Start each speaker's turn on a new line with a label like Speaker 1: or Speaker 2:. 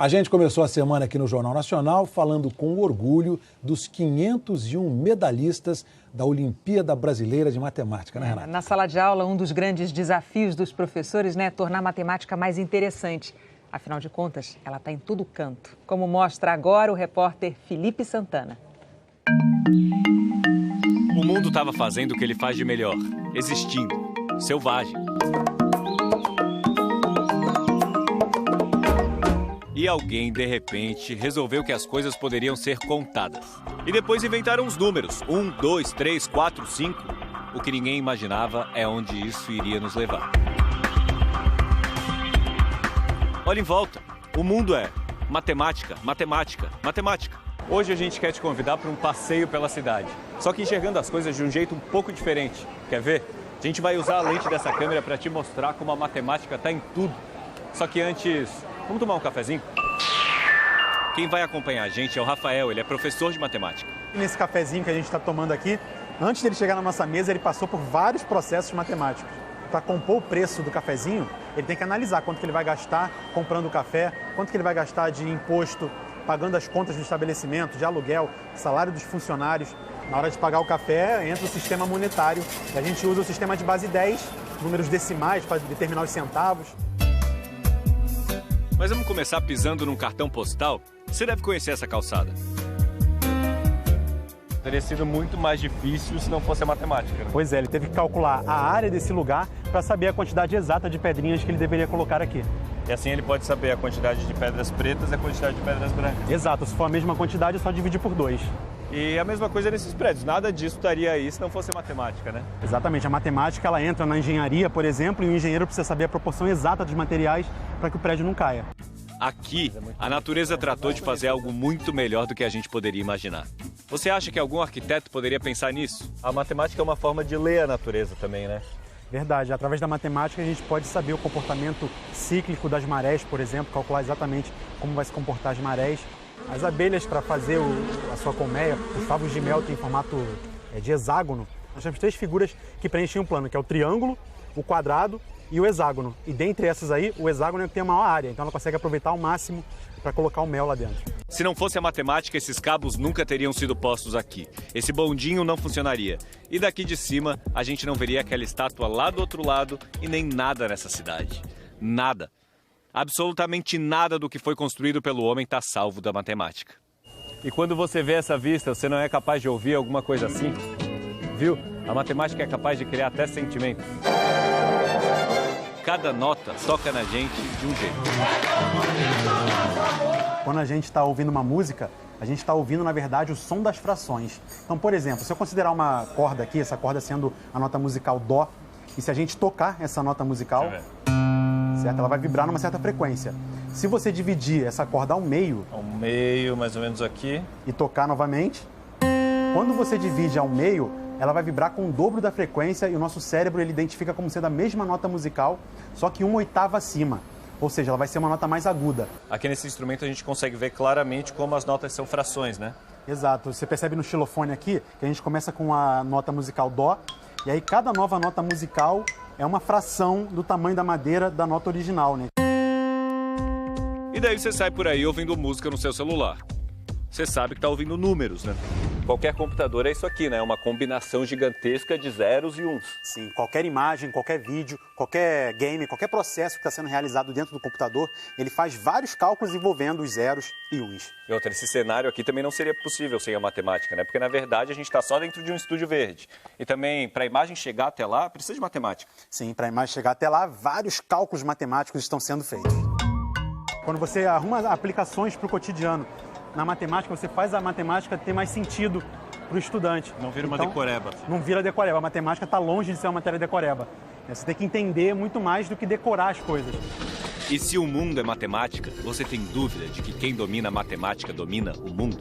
Speaker 1: A gente começou a semana aqui no Jornal Nacional falando com orgulho dos 501 medalhistas da Olimpíada Brasileira de Matemática, né, Renata?
Speaker 2: Na sala de aula, um dos grandes desafios dos professores, né, é tornar a matemática mais interessante. Afinal de contas, ela está em todo canto. Como mostra agora o repórter Felipe Santana.
Speaker 3: O mundo estava fazendo o que ele faz de melhor, existindo, selvagem. E alguém, de repente, resolveu que as coisas poderiam ser contadas. E depois inventaram os números. 1, 2, 3, 4, 5. O que ninguém imaginava é onde isso iria nos levar. Olha em volta. O mundo é matemática, matemática, matemática. Hoje a gente quer te convidar para um passeio pela cidade. Só que enxergando as coisas de um jeito um pouco diferente. Quer ver? A gente vai usar a lente dessa câmera para te mostrar como a matemática está em tudo. Só que antes... Vamos tomar um cafezinho? Quem vai acompanhar a gente é o Rafael, ele é professor de matemática.
Speaker 4: Nesse cafezinho que a gente está tomando aqui, antes dele chegar na nossa mesa, ele passou por vários processos matemáticos. Para compor o preço do cafezinho, ele tem que analisar quanto que ele vai gastar comprando o café, quanto que ele vai gastar de imposto, pagando as contas do estabelecimento, de aluguel, salário dos funcionários. Na hora de pagar o café, entra o sistema monetário. E a gente usa o sistema de base 10, números decimais para determinar os centavos.
Speaker 3: Mas vamos começar pisando num cartão postal? Você deve conhecer essa calçada. Teria sido muito mais difícil se não fosse a matemática, né?
Speaker 4: Pois é, ele teve que calcular a área desse lugar para saber a quantidade exata de pedrinhas que ele deveria colocar aqui.
Speaker 3: E assim ele pode saber a quantidade de pedras pretas e a quantidade de pedras brancas.
Speaker 4: Exato, se for a mesma quantidade, é só dividir por 2.
Speaker 3: E a mesma coisa nesses prédios. Nada disso estaria aí se não fosse a matemática, né?
Speaker 4: Exatamente. A matemática, ela entra na engenharia, por exemplo, e o engenheiro precisa saber a proporção exata dos materiais para que o prédio não caia.
Speaker 3: Aqui, a natureza tratou de fazer algo muito melhor do que a gente poderia imaginar. Você acha que algum arquiteto poderia pensar nisso? A matemática é uma forma de ler a natureza também, né?
Speaker 4: Verdade. Através da matemática, a gente pode saber o comportamento cíclico das marés, por exemplo, calcular exatamente como vai se comportar as marés. As abelhas, para fazer a sua colmeia, os favos de mel têm formato de hexágono. Nós temos 3 figuras que preenchem um plano, que é o triângulo, o quadrado e o hexágono. E dentre essas aí, o hexágono é que tem a maior área, então ela consegue aproveitar ao máximo para colocar o mel lá dentro.
Speaker 3: Se não fosse a matemática, esses cabos nunca teriam sido postos aqui. Esse bondinho não funcionaria. E daqui de cima, a gente não veria aquela estátua lá do outro lado e nem nada nessa cidade. Nada. Absolutamente nada do que foi construído pelo homem está salvo da matemática. E quando você vê essa vista, você não é capaz de ouvir alguma coisa assim? Viu? A matemática é capaz de criar até sentimentos. Cada nota toca na gente de um jeito.
Speaker 4: Quando a gente está ouvindo uma música, a gente está ouvindo, na verdade, o som das frações. Então, por exemplo, se eu considerar uma corda aqui, essa corda sendo a nota musical Dó, e se a gente tocar essa nota musical, certo? Ela vai vibrar numa certa frequência. Se você dividir essa corda ao meio,
Speaker 3: mais ou menos aqui,
Speaker 4: e tocar novamente, quando você divide ao meio, ela vai vibrar com o dobro da frequência e o nosso cérebro ele identifica como sendo a mesma nota musical, só que 1/8 acima. Ou seja, ela vai ser uma nota mais aguda.
Speaker 3: Aqui nesse instrumento a gente consegue ver claramente como as notas são frações, né?
Speaker 4: Exato. Você percebe no xilofone aqui que a gente começa com a nota musical Dó, e aí cada nova nota musical é uma fração do tamanho da madeira da nota original, né?
Speaker 3: E daí você sai por aí ouvindo música no seu celular. Você sabe que está ouvindo números, né? Qualquer computador é isso aqui, né? É uma combinação gigantesca de zeros e uns.
Speaker 4: Sim, qualquer imagem, qualquer vídeo, qualquer game, qualquer processo que está sendo realizado dentro do computador, ele faz vários cálculos envolvendo os zeros e uns.
Speaker 3: E outra, esse cenário aqui também não seria possível sem a matemática, né? Porque, na verdade, a gente está só dentro de um estúdio verde. E também, para a imagem chegar até lá, precisa de matemática.
Speaker 4: Sim, para a imagem chegar até lá, vários cálculos matemáticos estão sendo feitos. Quando você arruma aplicações para o cotidiano, na matemática, você faz a matemática ter mais sentido para o estudante.
Speaker 3: Não vira uma decoreba.
Speaker 4: Não vira decoreba. A matemática está longe de ser uma matéria decoreba. Você tem que entender muito mais do que decorar as coisas.
Speaker 3: E se o mundo é matemática, você tem dúvida de que quem domina a matemática domina o mundo?